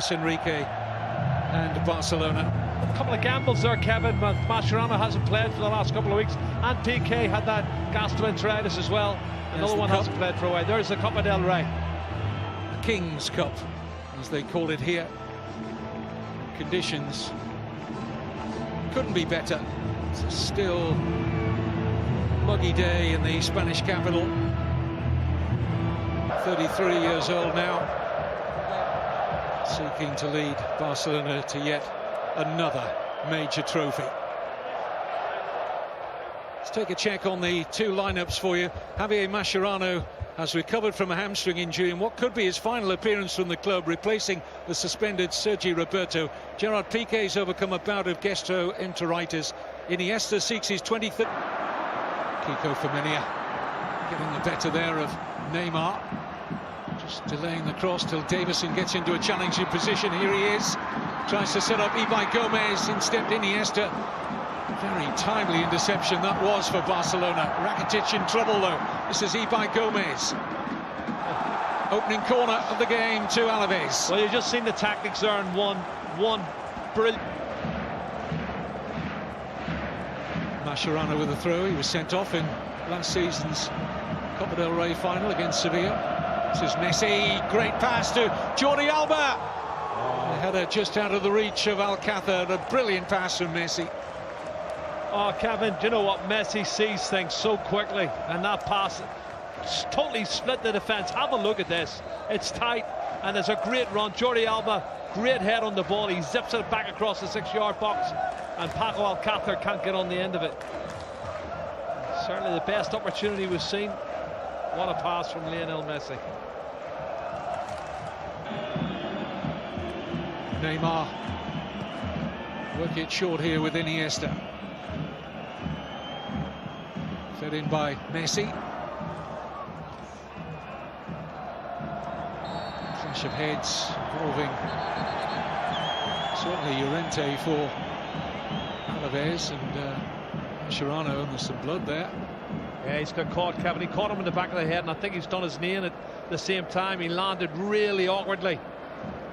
Luis Enrique and Barcelona. A couple of gambles there, Kevin, but Mascherano hasn't played for the last couple of weeks, and PK had that gastroenteritis as well. Another one hasn't played for a while. There's the Copa del Rey. The King's Cup, as they call it here. Conditions couldn't be better. It's a still muggy day in the Spanish capital. 33 years old now, seeking to lead Barcelona to yet another major trophy. Let's take a check on the two lineups for you. Javier Mascherano has recovered from a hamstring injury in what could be his final appearance from the club, replacing the suspended Sergi Roberto. Gerard Piqué's overcome a bout of gastroenteritis. Iniesta seeks his 23rd. Kiko Femenia getting the better there of Neymar. Just delaying the cross till Davison gets into a challenging position. Here he is. Tries to set up Ibai Gomez. In stepped Iniesta. Very timely interception that was for Barcelona. Rakitic in trouble though. This is Ibai Gomez. Opening corner of the game to Alaves. Well, you've just seen the tactics there in one brilliant. Mascherano with a throw. He was sent off in last season's Copa del Rey final against Sevilla. This is Messi. Great pass to Jordi Alba. The header just out of the reach of Alcácer. A brilliant pass from Messi. Oh, Kevin, do you know what? Messi sees things so quickly, and that pass totally split the defence. Have a look at this. It's tight, and there's a great run. Jordi Alba, great head on the ball. He zips it back across the 6-yard box, and Paco Alcácer can't get on the end of it. Certainly the best opportunity we've seen. What a pass from Lionel Messi. Neymar work it short here with Iniesta. Fed in by Messi. Flash of heads involving certainly Llorente for Alaves, and Mascherano, and there's some blood there. Yeah, he's got caught, Kevin. He caught him in the back of the head, and I think he's done his knee in at the same time. He landed really awkwardly.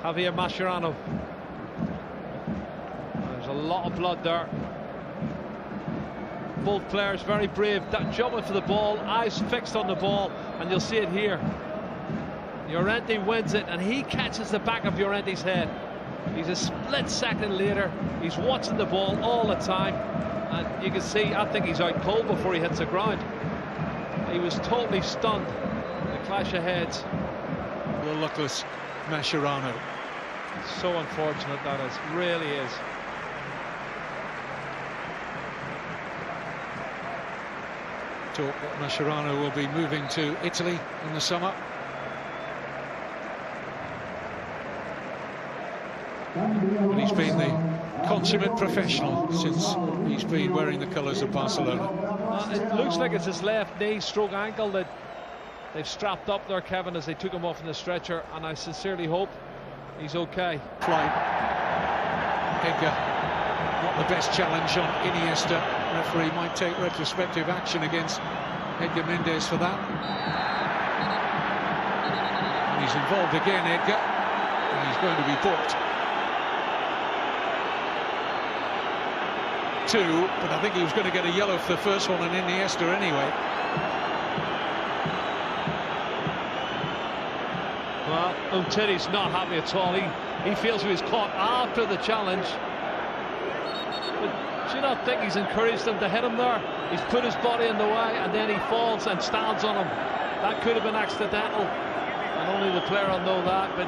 Javier Mascherano. There's a lot of blood there. Both players very brave, jumping for the ball, eyes fixed on the ball, and you'll see it here. Llorente wins it, and he catches the back of Llorente's head. He's a split second later. He's watching the ball all the time, and you can see, I think he's out cold before he hits the ground. He was totally stunned. The clash of heads. The luckless Mascherano. So unfortunate that is, really is. Talk that Mascherano will be moving to Italy in the summer. But he's been the consummate professional since he's been wearing the colours of Barcelona. It looks like it's his left knee stroke ankle that they've strapped up there, Kevin, as they took him off in the stretcher, and I sincerely hope he's okay. Flight. Edgar, not the best challenge on Iniesta. Referee might take retrospective action against Edgar Mendes for that. And he's involved again, Edgar, and he's going to be booked. 2, but I think he was going to get a yellow for the first one, and Iniesta anyway. Well, Umtiti's not happy at all. He feels he was caught after the challenge. But do you not think he's encouraged them to hit him there? He's put his body in the way, and then he falls and stands on him. That could have been accidental, and only the player will know that, but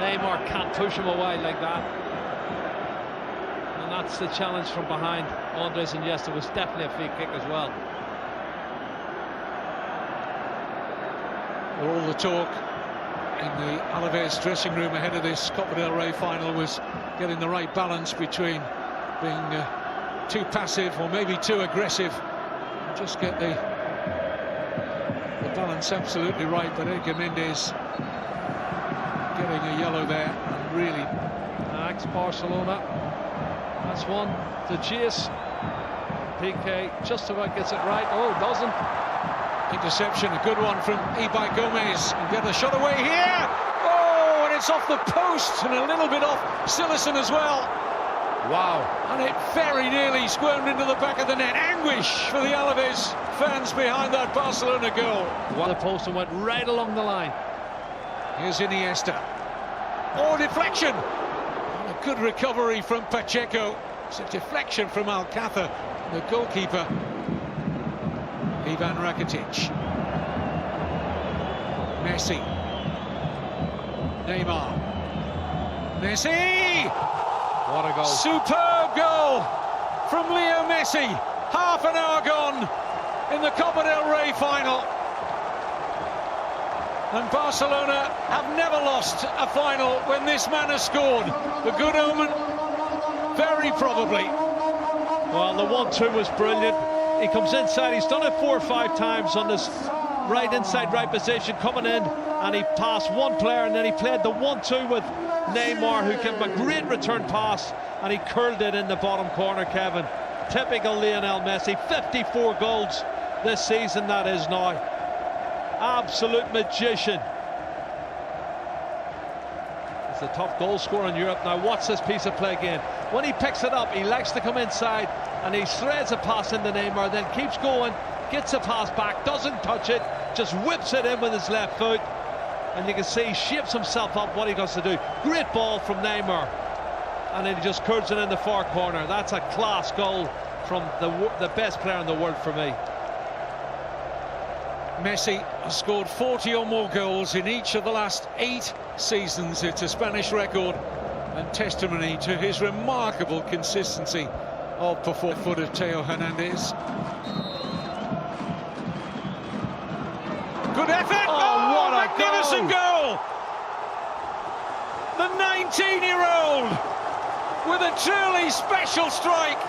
Neymar can't push him away like that. And that's the challenge from behind. Andres Iniesta was definitely a free kick as well. All the talk in the Alaves dressing room ahead of this Copa del Rey final was getting the right balance between being too passive or maybe too aggressive. Just get the balance absolutely right, but Edgar Mendes getting a yellow there, really. Barcelona, that's one to chase. PK just about gets it right. Oh, doesn't. Interception, a good one from Ibai Gomez, and get the shot away here. Oh, and it's off the post and a little bit off Cillessen as well. Wow. And it very nearly squirmed into the back of the net. Anguish for the Alaves fans behind that Barcelona goal. The post and went right along the line. Here's Iniesta. Oh, deflection. And a good recovery from Pacheco. It's a deflection from Alcácer, the goalkeeper. Ivan Rakitic. Messi. Neymar. Messi! What a goal. Superb goal from Leo Messi. Half an hour gone in the Copa del Rey final. And Barcelona have never lost a final when this man has scored. A good omen? Very probably. Well, the 1-2 was brilliant. He comes inside. He's done it 4 or 5 times on this right inside right position, coming in, and he passed one player, and then he played the 1-2 with Neymar, who gave him a great return pass, and he curled it in the bottom corner, Kevin. Typical Lionel Messi. 54 goals this season, that is now. Absolute magician. He's the top goal scorer in Europe. Now watch this piece of play again. When he picks it up, he likes to come inside and he threads a pass into Neymar, then keeps going, gets a pass back, doesn't touch it, just whips it in with his left foot, and you can see he shapes himself up what he wants to do. Great ball from Neymar, and then he just curls it in the far corner. That's a class goal from the best player in the world for me. Messi has scored 40 or more goals in each of the last 8 seasons. It's a Spanish record and testimony to his remarkable consistency of performance. Foot of Theo Hernandez. Good effort! Oh, what a magnificent goal! The 19-year-old with a truly special strike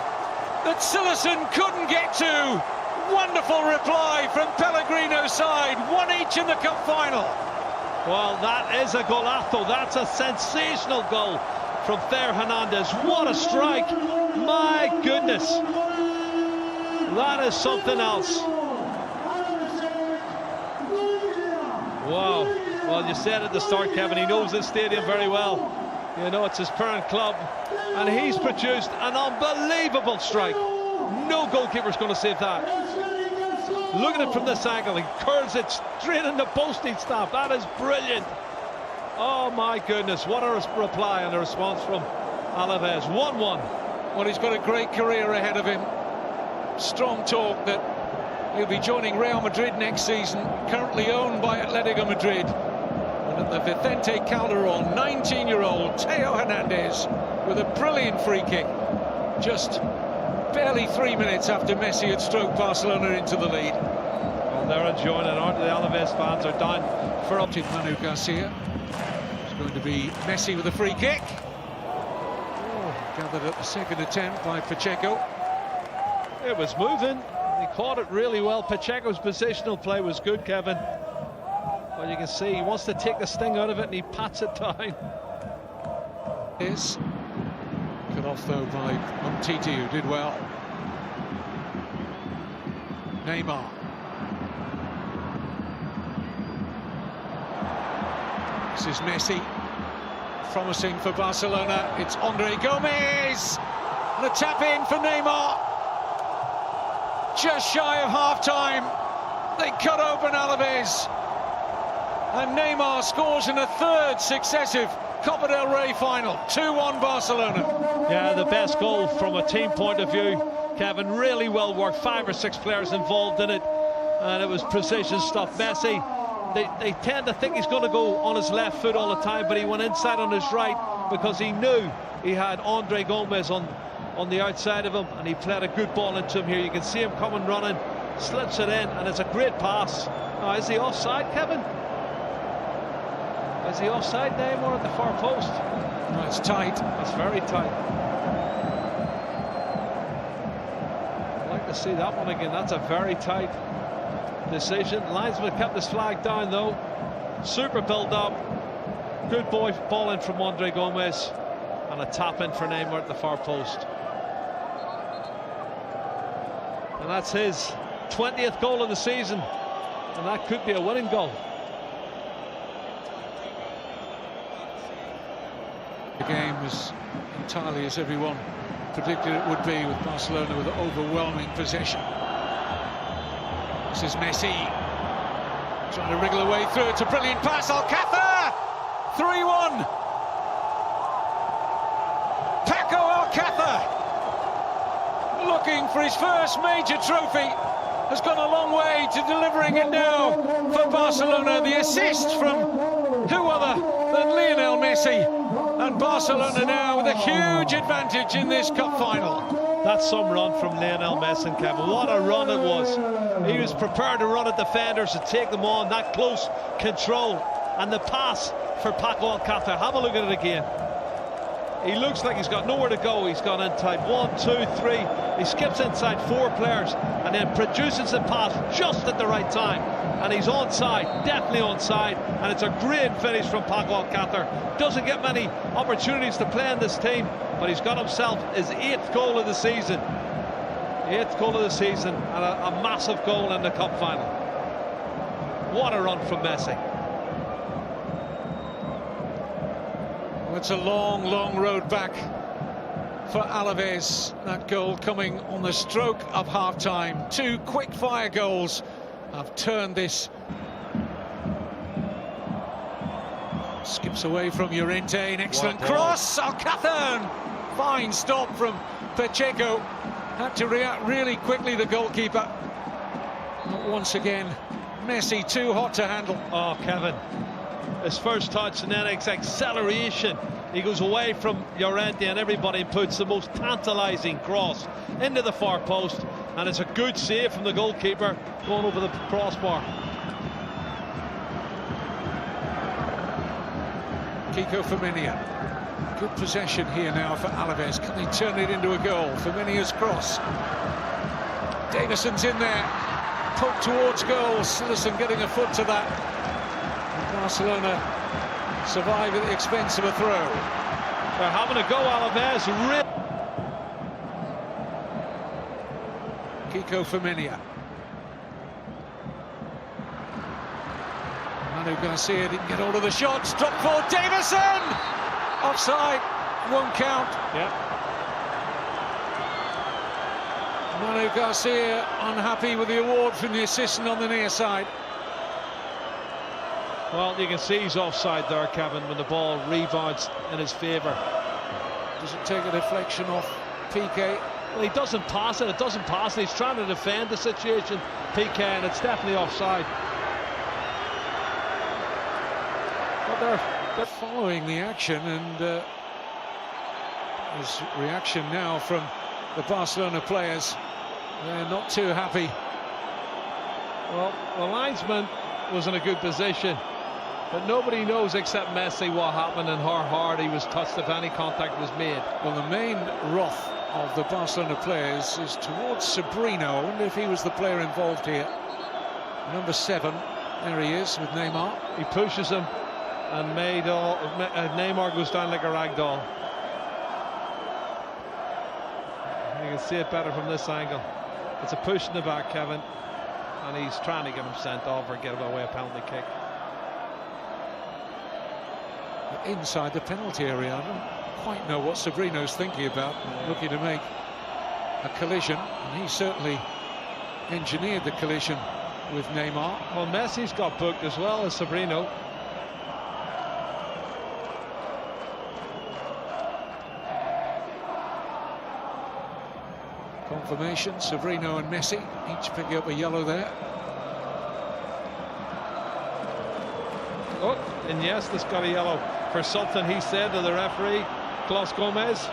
that Cillessen couldn't get to. Wonderful reply from Pellegrino's side. 1 each in the cup final. Well, that is a golazo. That's a sensational goal from Theo Hernandez. What a strike. My goodness. That is something else. Wow. Well, you said at the start, Kevin, he knows this stadium very well. You know, it's his parent club, and he's produced an unbelievable strike. No goalkeeper's going to save that. Look at it from this angle. He curls it straight in the posting stamp. That is brilliant. Oh my goodness, what a reply and a response from Alaves. 1-1. Well, he's got a great career ahead of him. Strong talk that he'll be joining Real Madrid next season, currently owned by Atletico Madrid. And at the Vicente Calderón, 19-year-old Theo Hernandez with a brilliant free kick. Just barely 3 minutes after Messi had stroked Barcelona into the lead. Well, they're enjoying it, aren't they? The Alaves fans are down for up to Manu Garcia. It's going to be Messi with a free kick. Oh, gathered at the second attempt by Pacheco. It was moving. He caught it really well. Pacheco's positional play was good, Kevin. Well, you can see he wants to take the sting out of it and he pats it down. Is cut off though by Umtiti, who did well. Neymar. This is Messi. Promising for Barcelona. It's Andre Gomez. And a tap in for Neymar. Just shy of half-time. They cut open Alaves. And Neymar scores in a third successive Copa del Rey final. 2-1 Barcelona. Yeah, the best goal from a team point of view, Kevin. Really well worked. 5 or 6 players involved in it, and it was precision stuff. Messi, they tend to think he's going to go on his left foot all the time, but he went inside on his right because he knew he had Andre Gomez on the outside of him, and he played a good ball into him here. You can see him coming running, slips it in, and it's a great pass. Now, is he offside, Kevin? Is he offside, Neymar, at the far post? No, it's tight. It's very tight. I'd like to see that one again. That's a very tight decision. Linesman kept his flag down, though. Super build-up. Good ball in from Andre Gomez. And a tap in for Neymar at the far post. And that's his 20th goal of the season. And that could be a winning goal. The game was entirely as everyone predicted it would be, with Barcelona with overwhelming possession. This is Messi trying to wriggle away through. It's a brilliant pass. Alcácer, 3-1. Paco Alcácer, looking for his first major trophy, has gone a long way to delivering it now for Barcelona. The assist from who other than Lionel Messi, and Barcelona now with a huge advantage in this cup final. That's some run from Lionel Messi, Kevin. What a run it was. He was prepared to run at defenders and take them on. That close control, and the pass for Paco Alcácer. Have a look at it again. He looks like he's got nowhere to go. He's gone inside 1, 2, 3. He skips inside 4 players and then produces the pass just at the right time. And he's onside, definitely onside. And it's a great finish from Paco Alcácer. Doesn't get many opportunities to play in this team, but he's got himself his 8th goal of the season. 8th goal of the season, and a massive goal in the cup final. What a run from Messi. It's a long, long road back for Alaves. That goal coming on the stroke of half-time. 2 quick-fire goals have turned this. Skips away from Llorente, an excellent cross. Alcácer, fine stop from Pacheco. Had to react really quickly, the goalkeeper. But once again, Messi too hot to handle. Oh, Kevin. His first touch and then it's acceleration. He goes away from Llorente and everybody, puts the most tantalising cross into the far post, and it's a good save from the goalkeeper going over the crossbar. Kiko Femenia. Good possession here now for Alaves. Can they turn it into a goal? Femenia's cross. Davison's in there. Poke towards goal. Silerson getting a foot to that. Barcelona survive at the expense of a throw. They're having a go, Alaves. Kiko Femenia. Manu Garcia didn't get hold of the shots. Drop for Davison. Offside. Won't count. Yeah. Manu Garcia unhappy with the award from the assistant on the near side. Well, you can see he's offside there, Kevin, when the ball rebounds in his favour. Does it take a deflection off PK? Well, he doesn't pass it. It doesn't pass it. He's trying to defend the situation, PK, and it's definitely offside. But they're following the action, and there's reaction now from the Barcelona players. They're not too happy. Well, the linesman was in a good position, but nobody knows except Messi what happened and how hard he was touched, if any contact was made. Well, the main wrath of the Barcelona players is towards Sabrino. I wonder if he was the player involved here. Number 7, there he is with Neymar. He pushes him, and Neymar goes down like a rag doll. You can see it better from this angle. It's a push in the back, Kevin, and he's trying to get him sent off or get him away a penalty kick. Inside the penalty area, I don't quite know what Sabrino's thinking about, looking to make a collision, and he certainly engineered the collision with Neymar. Well, Messi's got booked as well as Sabrino. Confirmation, Sabrino and Messi each picking up a yellow there. Oh, and yes, this got a yellow for something he said to the referee, Klaus Gomez.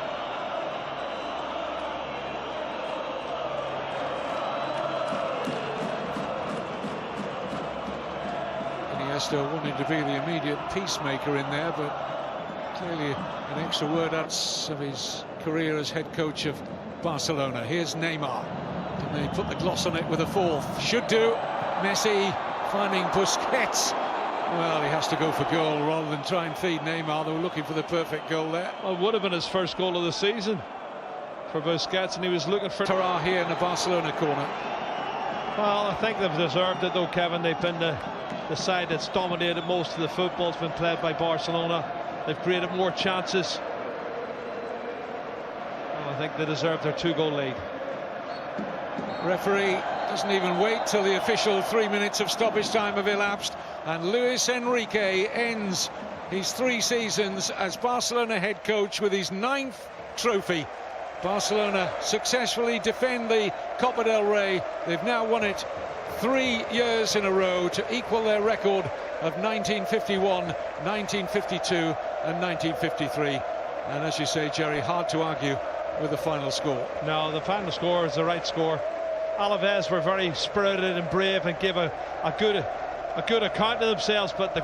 Iniesta wanted to be the immediate peacemaker in there, but clearly an extra word out of his career as head coach of Barcelona. Here's Neymar. Can they put the gloss on it with a 4th? Should do. Messi finding Busquets. Well, he has to go for goal rather than try and feed Neymar. They were looking for the perfect goal there. Well, it would have been his first goal of the season for Busquets, and he was looking for Torah here in the Barcelona corner. Well, I think they've deserved it though, Kevin. They've been the side that's dominated most of the football. It's been played by Barcelona. They've created more chances, think they deserve their 2-goal lead. Referee doesn't even wait till the official 3 minutes of stoppage time have elapsed, and Luis Enrique ends his 3 seasons as Barcelona head coach with his 9th trophy. Barcelona successfully defend the Copa del Rey. They've now won it 3 years in a row to equal their record of 1951, 1952 and 1953. And as you say, Jerry, hard to argue with the final score. No, the final score is the right score. Alaves were very spirited and brave and gave a good account of themselves, but the